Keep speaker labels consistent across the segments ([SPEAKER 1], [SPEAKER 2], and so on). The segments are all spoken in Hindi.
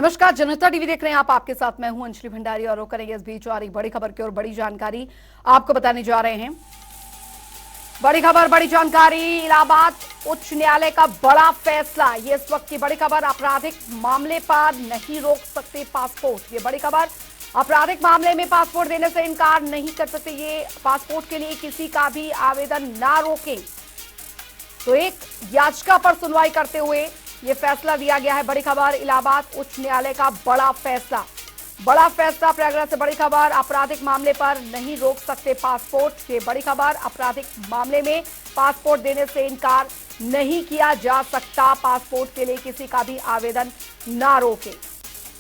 [SPEAKER 1] नमस्कार, जनता टीवी देख रहे हैं आप। आपके साथ मैं हूं अंजलि भंडारी और करेंगे इस बीच आ रही बड़ी खबर की और बड़ी जानकारी आपको बताने जा रहे हैं। बड़ी खबर, बड़ी जानकारी। इलाहाबाद उच्च न्यायालय का बड़ा फैसला। ये इस वक्त की बड़ी खबर। आपराधिक मामले पर नहीं रोक सकते पासपोर्ट। ये बड़ी खबर। आपराधिक मामले में पासपोर्ट देने से इनकार नहीं कर सकते। ये पासपोर्ट के लिए किसी का भी आवेदन ना रोकें। तो एक याचिका पर सुनवाई करते हुए यह फैसला दिया गया है। बड़ी खबर, इलाहाबाद उच्च न्यायालय का बड़ा फैसला। बड़ा फैसला प्रयागराज से बड़ी खबर। आपराधिक मामले पर नहीं रोक सकते पासपोर्ट। ये बड़ी खबर। आपराधिक मामले में पासपोर्ट देने से इनकार नहीं किया जा सकता। पासपोर्ट के लिए किसी का भी आवेदन ना रोके।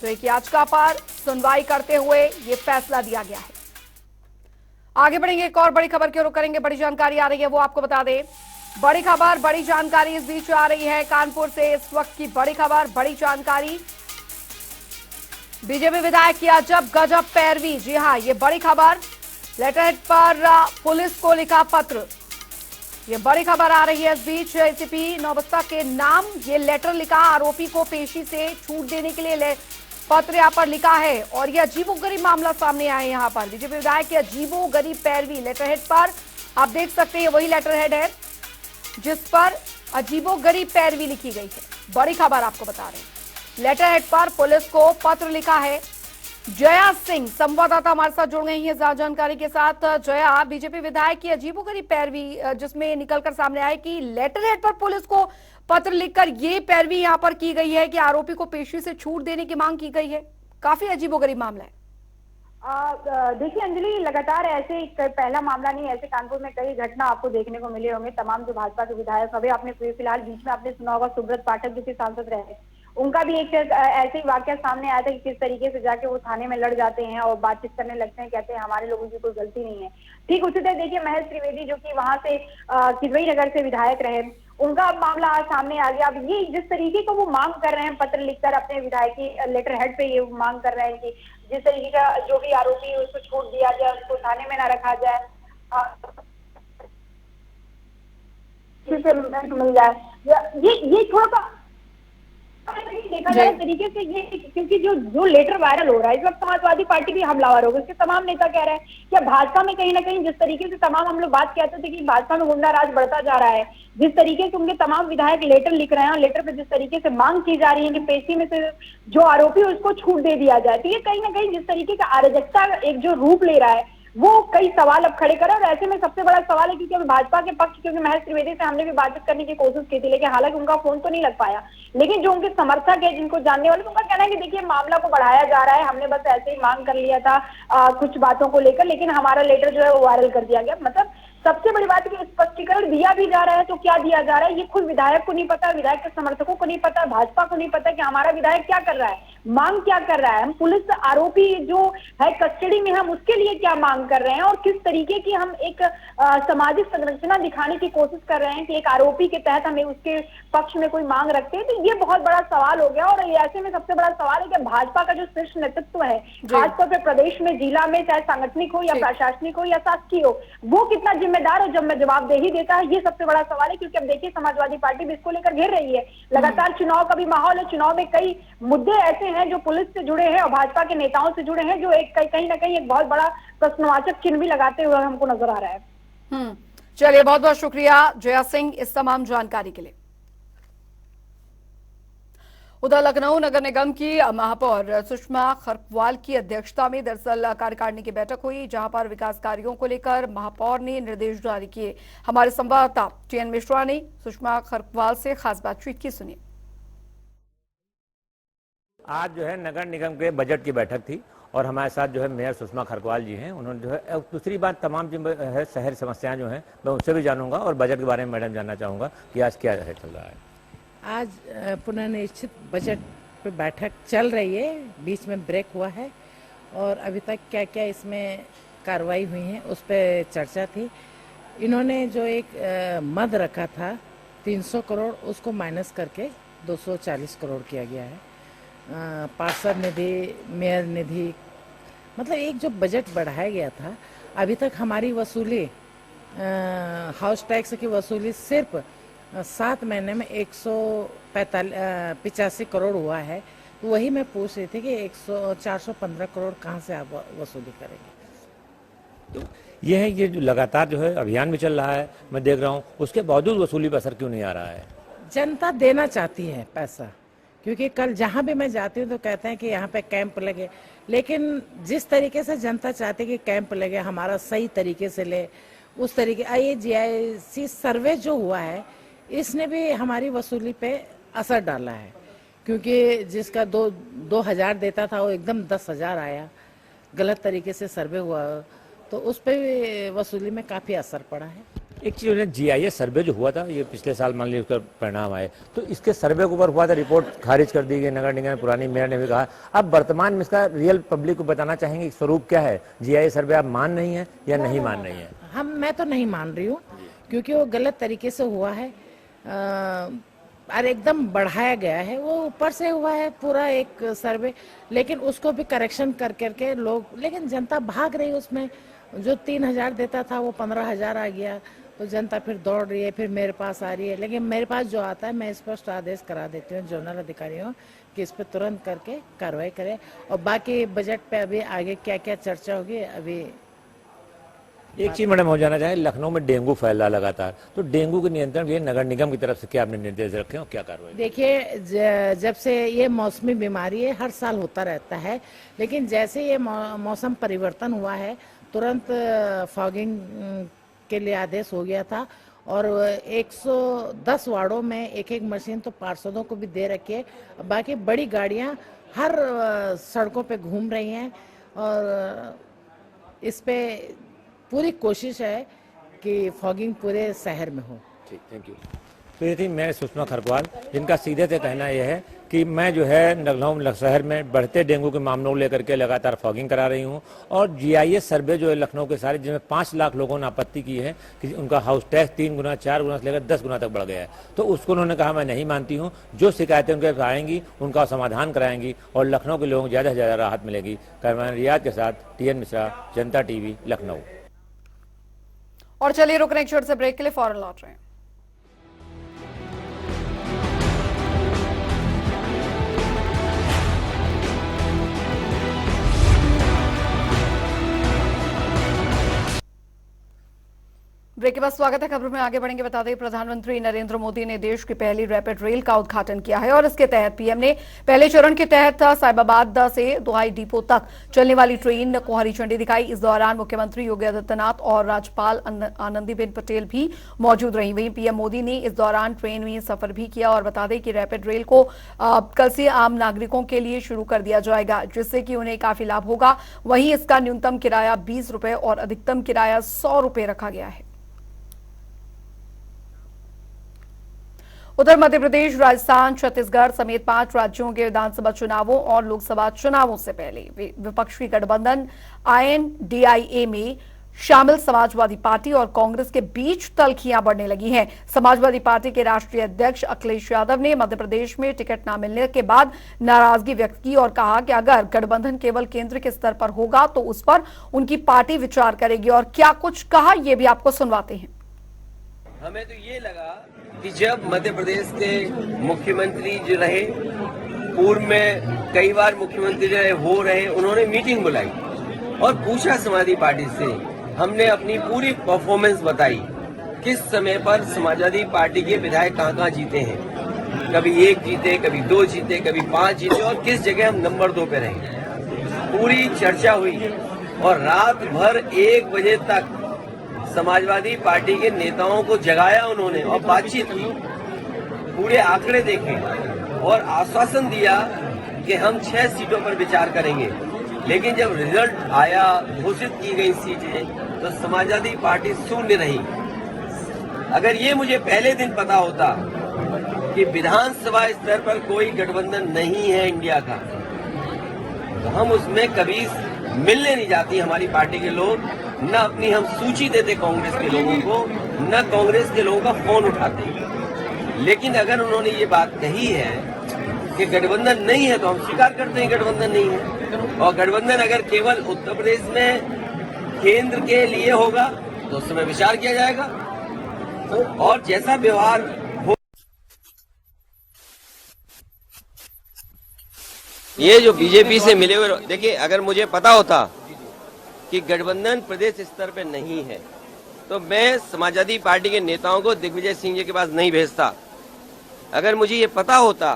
[SPEAKER 1] तो एक याचिका पर सुनवाई करते हुए यह फैसला दिया गया है। आगे बढ़ेंगे, एक और बड़ी खबर की ओर करेंगे। बड़ी जानकारी आ रही है, वो आपको बता दें। बड़ी खबर, बड़ी जानकारी इस बीच आ रही है कानपुर से। इस वक्त की बड़ी खबर, बड़ी जानकारी। बीजेपी विधायक की अजब गजब पैरवी। जी हां, ये बड़ी खबर। लेटरहेड पर पुलिस को लिखा पत्र। ये बड़ी खबर आ रही है इस बीच। एसीपी नौबस्ता के नाम ये लेटर लिखा। आरोपी को पेशी से छूट देने के लिए पत्र यहां पर लिखा है। और यह अजीबोगरीब मामला सामने आया है। यहां पर बीजेपी विधायक की अजीबोगरीब पैरवी। लेटरहेड पर आप देख सकते हैं, वही लेटरहेड है जिस पर अजीबोगरीब पैरवी लिखी गई है। बड़ी खबर आपको बता रहे हैं। लेटरहेड पर पुलिस को पत्र लिखा है। जया सिंह संवाददाता हमारे साथ जुड़ गई हैं ज्यादा जानकारी के साथ। जया, बीजेपी विधायक की अजीबोगरीब पैरवी जिसमें निकलकर सामने आए कि लेटरहेड पर पुलिस को पत्र लिखकर ये पैरवी यहां पर की गई है कि आरोपी को पेशी से छूट देने की मांग की गई है। काफी अजीबोगरीब मामला है।
[SPEAKER 2] देखिए अंजलि, लगातार ऐसे पहला मामला नहीं, ऐसे कानपुर में कई घटना आपको देखने को मिले होंगे। तमाम जो भाजपा के विधायक, अभी आपने फिलहाल बीच में आपने सुना होगा सुब्रत पाठक जो कि सांसद रहे, उनका भी एक ऐसे ही वाकया सामने आया था कि किस तरीके से जाके वो थाने में लड़ जाते हैं और बातचीत करने लगते हैं, कहते हैं हमारे लोगों की कोई गलती नहीं है। ठीक उसी तरह देखिए महेश त्रिवेदी जो कि वहां से किदवई नगर से विधायक रहे, उनका मामला आज सामने आ गया। अब ये जिस तरीके का वो मांग कर रहे हैं, पत्र लिखकर अपने विधायकी लेटर हेड पे ये मांग कर रहे हैं कि जिस तरीके का जो भी आरोपी है उसको छूट दिया जाए, उसको थाने में ना रखा जाए, मिल जाए। ये थोड़ा सा देखा जाए तरीके से ये, क्योंकि जो लेटर वायरल हो रहा है इस वक्त समाजवादी पार्टी भी हमलावर हो गई। उसके तमाम नेता कह रहे हैं कि भाजपा में कहीं ना कहीं जिस तरीके से तमाम हम लोग बात कहते थे कि भाजपा में गुंडा राज बढ़ता जा रहा है, जिस तरीके से उनके तमाम विधायक लेटर लिख रहे हैं और लेटर पे जिस तरीके से मांग की जा रही है कि पेशी में से जो आरोपी है उसको छूट दे दिया जाए, तो ये कहीं ना कहीं जिस तरीके का अराजकता एक जो रूप ले रहा है वो कई सवाल अब खड़े करे। और ऐसे में सबसे बड़ा सवाल है क्योंकि भाजपा के पक्ष, क्योंकि महेश त्रिवेदी से हमने भी बातचीत करने की कोशिश की थी, लेकिन हालांकि उनका फोन तो नहीं लग पाया, लेकिन जो उनके समर्थक है, जिनको जानने वाले, उनका कहना है कि देखिए मामला को बढ़ाया जा रहा है, हमने बस ऐसे ही मांग कर लिया था कुछ बातों को लेकर, लेकिन हमारा लेटर जो है वो वायरल कर दिया गया। मतलब सबसे बड़ी बात है कि स्पष्टीकरण दिया भी जा रहा है तो क्या दिया जा रहा है ये खुद विधायक को नहीं पता, विधायक के समर्थकों को नहीं पता, भाजपा को नहीं पता कि हमारा विधायक क्या कर रहा है, मांग क्या कर रहा है। हम पुलिस आरोपी जो है कस्टडी में, हम उसके लिए क्या मांग कर रहे हैं और किस तरीके की हम एक सामाजिक संरचना दिखाने की कोशिश कर रहे हैं कि एक आरोपी के तहत हमें उसके पक्ष में कोई मांग रखते हैं। तो ये बहुत बड़ा सवाल हो गया। और ऐसे में सबसे बड़ा सवाल है कि भाजपा का जो शीर्ष नेतृत्व है, खासतौर पर प्रदेश में, जिला में, चाहे सांगठनिक हो या प्रशासनिक हो या शासकीय हो, वो कितना जिम्मेदार और जब जवाबदेही देता है, ये सबसे बड़ा सवाल है। क्योंकि अब देखिए समाजवादी पार्टी भी इसको लेकर घेर रही है। लगातार चुनाव का भी माहौल है, चुनाव में कई मुद्दे ऐसे हैं जो पुलिस से जुड़े हैं और भाजपा के नेताओं से जुड़े हैं, जो एक कहीं ना कहीं एक बहुत बड़ा प्रश्नवाचक चिन्ह भी लगाते हुए हमको नजर आ रहा है।
[SPEAKER 1] चलिए, बहुत बहुत शुक्रिया जया सिंह इस तमाम जानकारी के लिए। उधर लखनऊ नगर निगम की महापौर सुषमा खरकवाल की अध्यक्षता में दरअसल कार्यकारिणी की बैठक हुई, जहां पर विकास कार्यों को लेकर महापौर ने निर्देश जारी किए। हमारे संवाददाता टीएन मिश्रा ने सुषमा खरकवाल से खास बातचीत की, सुनिए।
[SPEAKER 3] आज जो है नगर निगम के बजट की बैठक थी और हमारे साथ जो है मेयर सुषमा खरकवाल जी हैं। उन्होंने जो है दूसरी बात तमाम जो है शहर समस्याएं जो हैं मैं उनसे भी जानूंगा और बजट के बारे में मैडम जानना चाहूंगा कि आज क्या है चल रहा है।
[SPEAKER 4] आज पुनर्निश्चित बजट पे बैठक चल रही है, बीच में ब्रेक हुआ है और अभी तक क्या क्या इसमें कार्रवाई हुई है उस पर चर्चा थी। इन्होंने जो एक मद रखा था 300 करोड़, उसको माइनस करके 240 करोड़ किया गया है। पार्षद निधि, मेयर निधि, मतलब एक जो बजट बढ़ाया गया था, अभी तक हमारी वसूली हाउस टैक्स की वसूली सिर्फ 7 महीने में 185 करोड़ हुआ है। तो वही मैं पूछ रही थी कि 415 करोड़ कहाँ से आप वसूली करेंगे।
[SPEAKER 3] तो ये है, ये जो लगातार जो है अभियान भी चल रहा है, मैं देख रहा हूँ, उसके बावजूद वसूली पर असर क्यों नहीं आ रहा है?
[SPEAKER 4] जनता देना चाहती है पैसा, क्योंकि कल जहाँ भी मैं जाती हूँ तो कहते हैं कि यहाँ पे कैंप लगे, लेकिन जिस तरीके से जनता चाहती है कि कैंप लगे, हमारा सही तरीके से ले, उस तरीके ये GIC सर्वे जो हुआ है इसने भी हमारी वसूली पे असर डाला है, क्योंकि जिसका 2,000 देता था वो एकदम 10,000 आया, गलत तरीके से सर्वे हुआ, तो उस पर भी वसूली में काफ़ी असर पड़ा है।
[SPEAKER 3] एक चीज GIS सर्वे जो हुआ था, ये पिछले साल मान लीजिए उसका परिणाम आए, तो इसके सर्वे के ऊपर हुआ था, रिपोर्ट खारिज कर दी गई, नगर निगम पुरानी मेयर ने भी कहा। अब वर्तमान में इसका रियल पब्लिक को बताना चाहेंगे स्वरूप क्या है? GIS सर्वे आप मान रही हैं या नहीं मान रही हैं?
[SPEAKER 4] मैं तो नहीं मान रही हूँ, क्योंकि वो गलत तरीके से हुआ है और एकदम बढ़ाया गया है, वो ऊपर से हुआ है पूरा एक सर्वे, लेकिन उसको भी करेक्शन कर करके लोग, लेकिन जनता भाग रही है उसमें। जो 3,000 देता था वो 15,000 आ गया, तो जनता फिर दौड़ रही है, फिर मेरे पास आ रही है। लेकिन मेरे पास जो आता है मैं स्पष्ट आदेश करा देती हूँ जोनल अधिकारियों कि इस पर तुरंत करके कार्रवाई करें। और बाकी बजट पे अभी आगे क्या क्या चर्चा होगी, अभी
[SPEAKER 3] एक चीज मैडम हो जाना चाहे, लखनऊ में डेंगू फैल रहा लगातार, तो डेंगू के नियंत्रण के लिए नगर निगम की तरफ से क्या आपने निर्देश रखे हो, क्या कार्रवाई?
[SPEAKER 4] देखिए, जब से ये मौसमी बीमारी है, हर साल होता रहता है, लेकिन जैसे ये मौसम परिवर्तन हुआ है तुरंत फॉगिंग के लिए आदेश हो गया था, और 110 वार्डों में एक मशीन तो पार्षदों को भी दे रखी है। बाकी बड़ी गाड़ियां हर सड़कों पे घूम रही हैं, और इस पे पूरी कोशिश है कि फॉगिंग पूरे शहर में हो।
[SPEAKER 3] ठीक, थैंक यू। तो ये थी मेयर सुषमा खरकवाल, जिनका सीधे से कहना यह है कि मैं जो है लखनऊ शहर में बढ़ते डेंगू के मामलों को लेकर के लगातार फॉगिंग करा रही हूं, और GIS सर्वे जो है लखनऊ के सारे, जिसमें 5 लाख लोगों ने आपत्ति की है कि उनका हाउस टैक्स 3 गुना 4 गुना से लेकर 10 गुना तक बढ़ गया है, तो उसको उन्होंने कहा मैं नहीं मानती हूँ। जो शिकायतें उनके आएंगी उनका समाधान कराएंगी और लखनऊ के लोगों को ज़्यादा से ज़्यादा राहत मिलेगी। कैमरामैन रियाज के साथ TN मिश्रा, जनता TV, लखनऊ।
[SPEAKER 1] और चलिए रुक रहे हैं एक छोटे से ब्रेक के लिए, फौरन लौट रहे हैं। ब्रेक के बाद स्वागत है। खबरों में आगे बढ़ेंगे। बता दें, प्रधानमंत्री नरेंद्र मोदी ने देश की पहली रैपिड रेल का उद्घाटन किया है, और इसके तहत पीएम ने पहले चरण के तहत साहिबाबाद से दोहाई डिपो तक चलने वाली ट्रेन को हरी झंडी दिखाई। इस दौरान मुख्यमंत्री योगी आदित्यनाथ और राज्यपाल आनंदीबेन पटेल भी मौजूद रही। वहीं पीएम मोदी ने इस दौरान ट्रेन में सफर भी किया, और बता दें कि रैपिड रेल को कल से आम नागरिकों के लिए शुरू कर दिया जाएगा, जिससे कि उन्हें काफी लाभ होगा। वहीं इसका न्यूनतम किराया 20 रुपए और अधिकतम किराया 100 रुपए रखा गया है। उधर मध्य प्रदेश, राजस्थान, छत्तीसगढ़ समेत 5 राज्यों के विधानसभा चुनावों और लोकसभा चुनावों से पहले विपक्षी गठबंधन INDIA में शामिल समाजवादी पार्टी और कांग्रेस के बीच तल्खियां बढ़ने लगी हैं। समाजवादी पार्टी के राष्ट्रीय अध्यक्ष अखिलेश यादव ने मध्य प्रदेश में टिकट न मिलने के बाद नाराजगी व्यक्त की और कहा कि अगर गठबंधन केवल केंद्र के स्तर पर होगा तो उस पर उनकी पार्टी विचार करेगी। और क्या कुछ कहा, ये भी आपको सुनवाते हैं।
[SPEAKER 5] हमें तो ये लगा कि जब मध्य प्रदेश के मुख्यमंत्री जो रहे, पूर्व में कई बार मुख्यमंत्री जो रहे, उन्होंने मीटिंग बुलाई और पूछा समाजवादी पार्टी से, हमने अपनी पूरी परफॉर्मेंस बताई, किस समय पर समाजवादी पार्टी के विधायक कहाँ जीते हैं, कभी 1 जीते, कभी 2 जीते, कभी 5 जीते, और किस जगह हम नंबर 2 पे रहे। पूरी चर्चा हुई और रात भर 1 बजे तक समाजवादी पार्टी के नेताओं को जगाया उन्होंने और बातचीत की, पूरे आंकड़े देखे और आश्वासन दिया कि हम 6 सीटों पर विचार करेंगे। लेकिन जब रिजल्ट आया, घोषित की गई सीटें, तो समाजवादी पार्टी शून्य रही। अगर ये मुझे पहले दिन पता होता कि विधानसभा स्तर पर कोई गठबंधन नहीं है इंडिया का, तो हम उसमें कभी मिलने नहीं जाती हमारी पार्टी के लोग, न अपनी हम सूची देते कांग्रेस के लोगों को, न कांग्रेस के लोगों का फोन उठाते। लेकिन अगर उन्होंने ये बात कही है कि गठबंधन नहीं है, तो हम स्वीकार करते हैं गठबंधन नहीं है। और गठबंधन अगर केवल उत्तर प्रदेश में केंद्र के लिए होगा तो उस समय विचार किया जाएगा, और जैसा व्यवहार ये जो बीजेपी से मिले हुए, देखिए अगर मुझे पता होता कि गठबंधन प्रदेश स्तर पे नहीं है तो मैं समाजवादी पार्टी के नेताओं को दिग्विजय सिंह जी के पास नहीं भेजता। अगर मुझे ये पता होता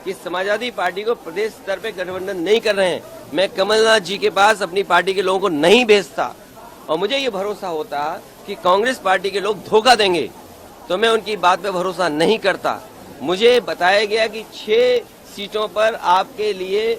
[SPEAKER 5] कि समाजवादी पार्टी को प्रदेश स्तर पे गठबंधन नहीं कर रहे हैं, मैं कमलनाथ जी के पास अपनी पार्टी के लोगों को नहीं भेजता। और मुझे ये भरोसा होता कि कांग्रेस पार्टी के लोग धोखा देंगे तो मैं उनकी बात पे भरोसा नहीं करता। मुझे बताया गया कि 6 सीटों पर आपके लिए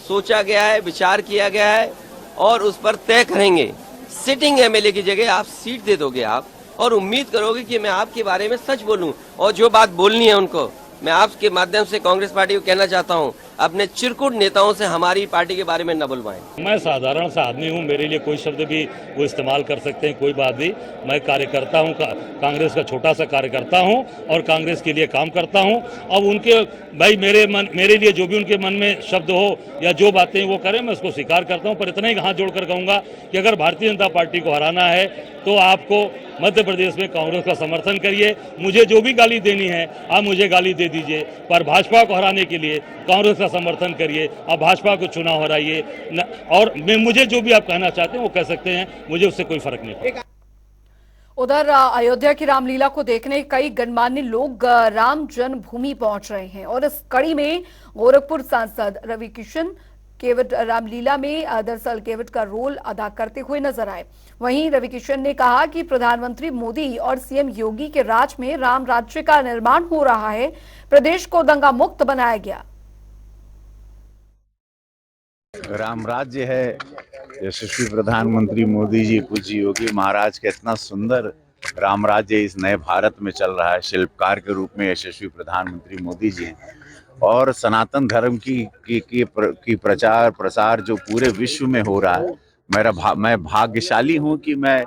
[SPEAKER 5] सोचा गया है, विचार किया गया है और उस पर तय करेंगे। सिटिंग एमएलए की जगह आप सीट दे दोगे आप और उम्मीद करोगे कि मैं आपके बारे में सच बोलूं और जो बात बोलनी है उनको। मैं आपके माध्यम से कांग्रेस पार्टी को कहना चाहता हूं, अपने चिरकुट नेताओं से हमारी पार्टी के बारे में न बुलवाएं।
[SPEAKER 6] मैं साधारण सा आदमी हूं, मेरे लिए कोई शब्द भी वो इस्तेमाल कर सकते हैं, कोई बात नहीं। मैं कार्यकर्ता हूं, कांग्रेस का छोटा सा कार्यकर्ता हूं और कांग्रेस के लिए काम करता हूं। अब उनके भाई मेरे लिए जो भी उनके मन में शब्द हो या जो बातें वो करें, मैं उसको स्वीकार करता हूं। पर इतना ही हाथ जोड़कर कहूंगा कि अगर भारतीय जनता पार्टी को हराना है तो आपको मध्य प्रदेश में कांग्रेस का समर्थन करिए। मुझे जो भी गाली देनी है आप मुझे गाली दे दीजिए, पर भाजपा को हराने के लिए कांग्रेस का समर्थन करिए। आप भाजपा को चुनाव हराइए और मुझे जो भी आप कहना चाहते हैं वो कह सकते हैं, मुझे उससे कोई फर्क नहीं पड़ता।
[SPEAKER 1] उधर अयोध्या की रामलीला को देखने कई गणमान्य लोग राम जन्मभूमि पहुंच रहे हैं और इस कड़ी में गोरखपुर सांसद रवि किशन केवट रामलीला में दरअसल केवट का रोल अदा करते हुए नजर आए। वहीं रवि किशन ने कहा कि प्रधानमंत्री मोदी और सीएम योगी के राज में राम राज्य का निर्माण हो रहा है, प्रदेश को दंगा मुक्त बनाया गया।
[SPEAKER 7] राम राज्य है, यशस्वी प्रधानमंत्री मोदी जी, पूज्य योगी महाराज का इतना सुंदर राम राज्य इस नए भारत में चल रहा है। शिल्पकार के रूप में यशस्वी प्रधानमंत्री मोदी जी हैं और सनातन धर्म की प्रचार प्रसार जो पूरे विश्व में हो रहा है। मैं भाग्यशाली हूं कि मैं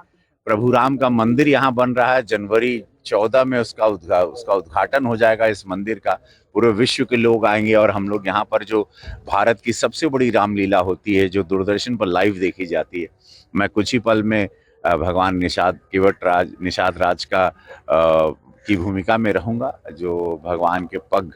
[SPEAKER 7] प्रभु राम का मंदिर यहाँ बन रहा है। जनवरी 14 में उसका उद्घाटन हो जाएगा इस मंदिर का। पूरे विश्व के लोग आएंगे और हम लोग यहाँ पर जो भारत की सबसे बड़ी रामलीला होती है, जो दूरदर्शन पर लाइव देखी जाती है, मैं कुछ ही पल में भगवान निषाद राज का की भूमिका में रहूंगा, जो भगवान के पग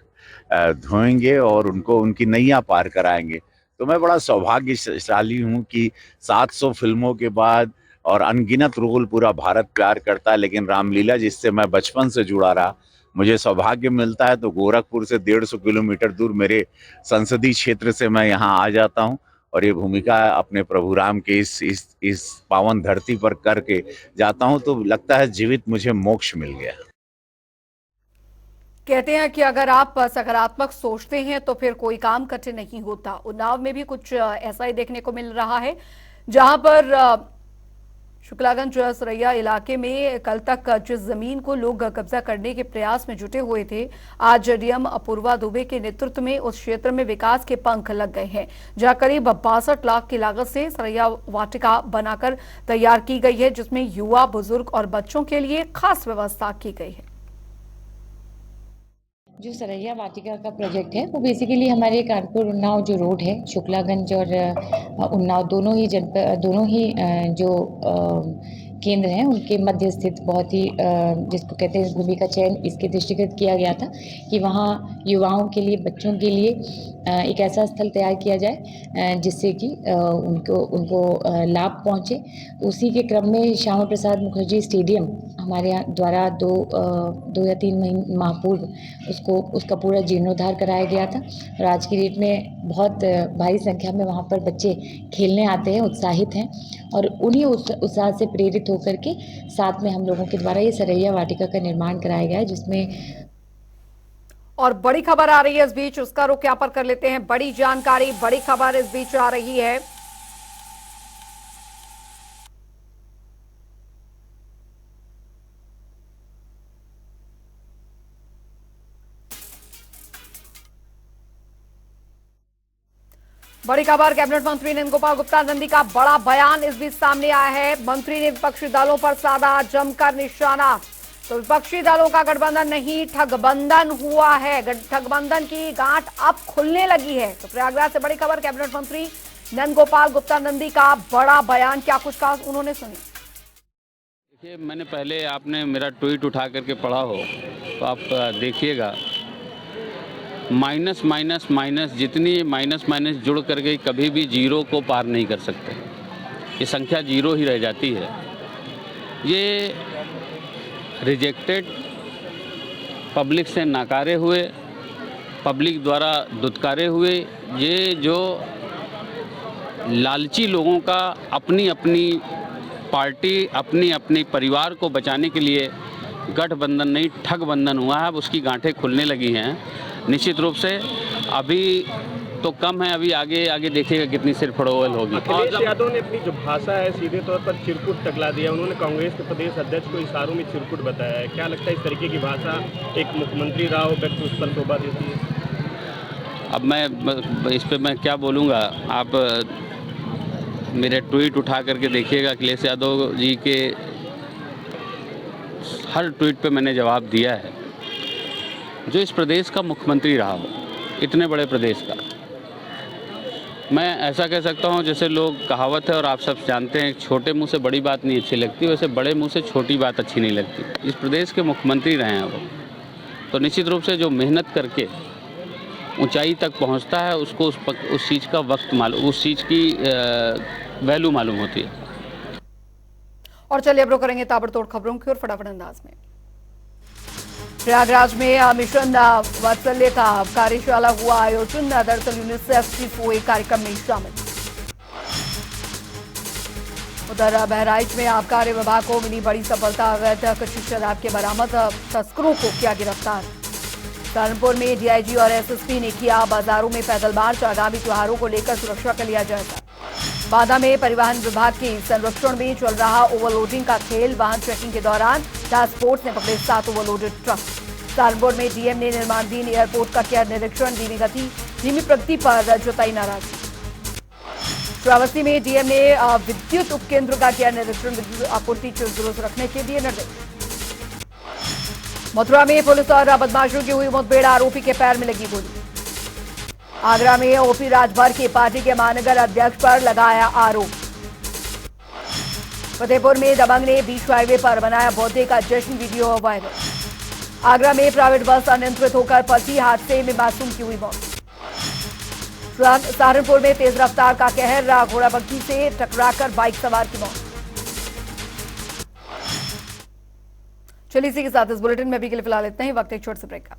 [SPEAKER 7] धोएंगे और उनको उनकी नैया पार कराएंगे। तो मैं बड़ा सौभाग्यशाली हूँ कि 700 फिल्मों के बाद और अनगिनत रोल पूरा भारत प्यार करता है, लेकिन रामलीला जिससे मैं बचपन से जुड़ा रहा, मुझे सौभाग्य मिलता है तो गोरखपुर से 150 किलोमीटर दूर मेरे संसदीय क्षेत्र से मैं यहाँ आ जाता हूँ और ये भूमिका अपने प्रभु राम के इस पावन धरती पर करके जाता हूँ, तो लगता है जीवित मुझे मोक्ष मिल गया।
[SPEAKER 1] कहते हैं कि अगर आप सकारात्मक सोचते हैं तो फिर कोई काम कठिन नहीं होता। उन्नाव में भी कुछ ऐसा ही देखने को मिल रहा है, जहां पर शुक्लागंज सरैया इलाके में कल तक जिस जमीन को लोग कब्जा करने के प्रयास में जुटे हुए थे, आज डीएम अपूर्वा दुबे के नेतृत्व में उस क्षेत्र में विकास के पंख लग गए हैं, जहां करीब 62 लाख की लागत से सरैया वाटिका बनाकर तैयार की गई है, जिसमें युवा, बुजुर्ग और बच्चों के लिए खास व्यवस्था की गई है।
[SPEAKER 8] जो सरैया वाटिका का प्रोजेक्ट है वो बेसिकली हमारे कानपुर उन्नाव जो रोड है, शुक्लागंज और उन्नाव दोनों ही जो केंद्र हैं उनके मध्य स्थित बहुत ही जिसको कहते हैं भूमि का चयन इसके दृष्टिगत किया गया था कि वहाँ युवाओं के लिए, बच्चों के लिए एक ऐसा स्थल तैयार किया जाए जिससे कि उनको लाभ पहुँचे। उसी के क्रम में श्यामा प्रसाद मुखर्जी स्टेडियम हमारे यहाँ द्वारा दो या 3 माह पूर्व उसका पूरा जीर्णोद्धार कराया गया था और आज की डेट में बहुत भारी संख्या में वहाँ पर बच्चे खेलने आते हैं, उत्साहित हैं और उन्हीं उत्साह से प्रेरित होकर के साथ में हम लोगों के द्वारा ये सरैया वाटिका का निर्माण कराया गया है, जिसमें
[SPEAKER 1] और बड़ी खबर आ रही है इस बीच, उसका रुख यहाँ पर कर लेते हैं। बड़ी जानकारी, बड़ी खबर इस बीच आ रही है। बड़ी खबर, कैबिनेट मंत्री नंदगोपाल गुप्ता नंदी का बड़ा बयान इस बीच सामने आया है। मंत्री ने विपक्षी दलों पर साधा जमकर निशाना। तो विपक्षी दलों का गठबंधन नहीं, ठगबंधन हुआ है। ठगबंधन की गांठ अब खुलने लगी है। तो प्रयागराज से बड़ी खबर, कैबिनेट मंत्री नंदगोपाल गुप्ता नंदी का बड़ा बयान, क्या कुछ कहा उन्होंने, सुनी।
[SPEAKER 9] देखिए, मैंने पहले आपने मेरा ट्वीट उठा करके पढ़ा हो तो आप देखिएगा माइनस माइनस माइनस जितनी माइनस माइनस जुड़ करके कभी भी जीरो को पार नहीं कर सकते। ये संख्या जीरो ही रह जाती है। ये रिजेक्टेड, पब्लिक से नकारे हुए, पब्लिक द्वारा दुत्कारे हुए, ये जो लालची लोगों का अपनी अपनी पार्टी, अपनी अपनी परिवार को बचाने के लिए गठबंधन नहीं ठग बंधन हुआ है, अब उसकी गांठें खुलने लगी हैं। निश्चित रूप से अभी तो कम है, अभी आगे आगे देखिएगा कितनी सिर फड़ोल होगी।
[SPEAKER 10] अखिलेश यादव ने अपनी जो भाषा है सीधे तौर पर चिरकुट टकला दिया। उन्होंने कांग्रेस के प्रदेश अध्यक्ष को इशारों में चिरकुट बताया है। क्या लगता है इस तरीके की भाषा एक मुख्यमंत्री रहा हो व्यक्ति उस पर शोभा देती है?
[SPEAKER 9] अब मैं इस पे मैं क्या बोलूँगा, आप मेरे ट्वीट उठा करके देखिएगा। अखिलेश यादव जी के हर ट्वीट पे मैंने जवाब दिया है। जो इस प्रदेश का मुख्यमंत्री रहा हो, इतने बड़े प्रदेश का, मैं ऐसा कह सकता हूं, जैसे लोग कहावत है और आप सब जानते हैं, छोटे मुंह से बड़ी बात नहीं अच्छी लगती, वैसे बड़े मुंह से छोटी बात अच्छी नहीं लगती। इस प्रदेश के मुख्यमंत्री रहे हैं वो, तो निश्चित रूप से जो मेहनत करके ऊंचाई तक पहुंचता है उसको उस चीज़ का वक्त मालूम, उस चीज़ की वैल्यू मालूम होती है।
[SPEAKER 1] और चलिए अब रुक करेंगे ताबड़तोड़ खबरों की और फटाफट अंदाज में। प्रयागराज में मिशन वात्सल्य का कार्यशाला हुआ आयोजन। दरअसल यूनिसेफ की हुए कार्यक्रम में शामिल। उधर बहराइच में आबकारी विभाग को मिली बड़ी सफलता। अवैध कच्ची शराब के बरामद तस्करों को किया गिरफ्तार। सहारनपुर में डीआईजी और एसएसपी ने किया बाजारों में पैदल मार्च। आगामी त्योहारों को लेकर सुरक्षा का लिया जायजा। बांदा में परिवहन विभाग के संरक्षण में चल रहा ओवरलोडिंग का खेल। वाहन चेकिंग के दौरान टास्क फोर्स ने पकड़े 7 ओवरलोडेड ट्रक। सहारनपुर में डीएम ने निर्माणाधीन एयरपोर्ट का किया निरीक्षण। धीमी प्रगति पर जताई नाराजगी। श्रावस्ती में डीएम ने विद्युत उपकेंद्र का किया निरीक्षण। विद्युत आपूर्ति दुरुस्त रखने के दिए निर्देश। मथुरा में पुलिस और बदमाशों की हुई मुठभेड़। आरोपी के पैर में लगी गोली। आगरा में ओपी राजभर की पार्टी के महानगर अध्यक्ष पर लगाया आरोप। फतेहपुर में दबंग ने बीच हाईवे पर बनाया बर्थडे का जश्न। Video viral. आगरा में प्राइवेट बस अनियंत्रित होकर पलटी। हादसे में मासूम की हुई मौत। सहारनपुर में तेज रफ्तार का कहर। घोड़ाबग्घी से टकराकर बाइक सवार की मौत। चलिए इसी के साथ इस बुलेटिन में अभी के लिए फिलहाल इतना ही। वक्त एक छोटे से ब्रेक का।